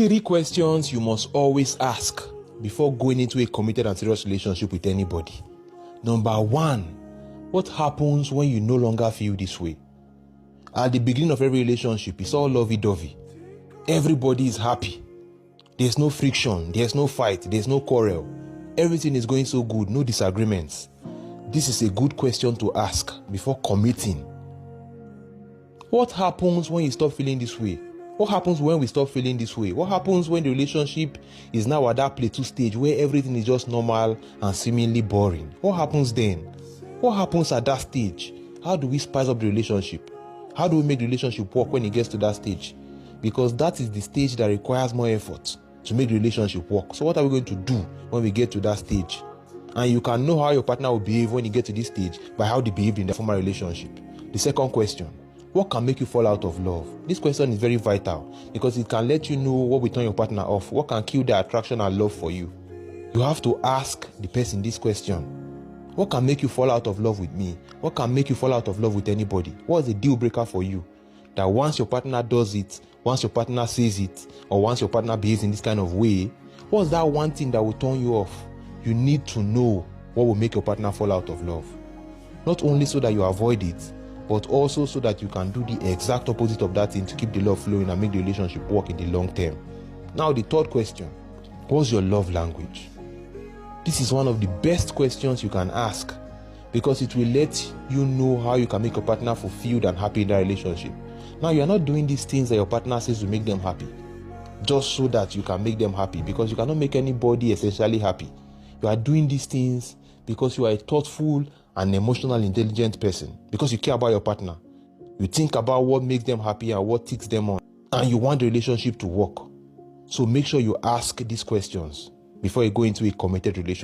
Three questions you must always ask before going into a committed and serious relationship with anybody. Number one, what happens when you no longer feel this way? At the beginning of every relationship, it's all lovey-dovey. Everybody is happy. There's no friction, there's no fight, there's no quarrel. Everything is going so good, no disagreements. This is a good question to ask before committing. What happens when you stop feeling this way? What happens when we stop feeling this way? What happens when the relationship is now at that plateau stage where everything is just normal and seemingly boring? What happens then? What happens at that stage? How do we spice up the relationship? How do we make the relationship work when it gets to that stage? Because that is the stage that requires more effort to make the relationship work. So what are we going to do when we get to that stage? And you can know how your partner will behave when you get to this stage by how they behaved in their former relationship. The second question, what can make you fall out of love? This question is very vital because it can let you know what will turn your partner off, what can kill their attraction and love for you. You have to ask the person this question. What can make you fall out of love with me? What can make you fall out of love with anybody? What is the deal breaker for you? That once your partner does it, once your partner says it, or once your partner behaves in this kind of way, what's that one thing that will turn you off? You need to know what will make your partner fall out of love. Not only so that you avoid it, but also so that you can do the exact opposite of that thing to keep the love flowing and make the relationship work in the long term. Now, the third question, what's your love language? This is one of the best questions you can ask because it will let you know how you can make your partner fulfilled and happy in that relationship. Now, you are not doing these things that your partner says will make them happy just so that you can make them happy, because you cannot make anybody essentially happy. You are doing these things because you are a thoughtful and emotional intelligent person, because you care about your partner. You think about what makes them happy and what ticks them on, and you want the relationship to work. So make sure you ask these questions before you go into a committed relationship.